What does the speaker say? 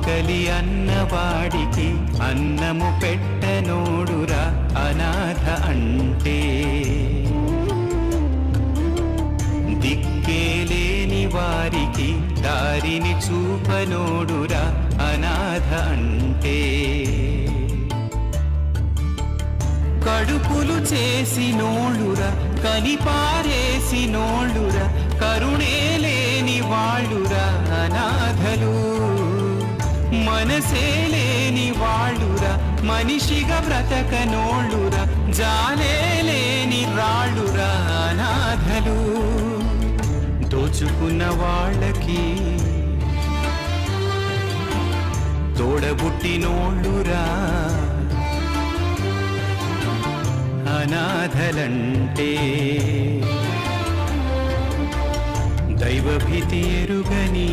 ఆకలి అన్నవాడికి అన్నము పెట్టనోడురా అనాథ అంటే. దిక్కేలేని వారికి దారిని చూపనోడురా అనాథ అంటే. కడుపులు చేసినోళ్ళురా కనిపారేసినోళ్ళురా కరుణే లేని వాళ్ళురా అనాథలు. మనసే లేని వాళ్ళురా మనిషిగా బ్రతకనోళ్ళురా జాలే లేని రాళ్ళురా అనాథలు. దోచుకున్న వాళ్ళకి తోడబుట్టినోళ్ళురా అనాథలంటే. దైవభీతి ఎరుగని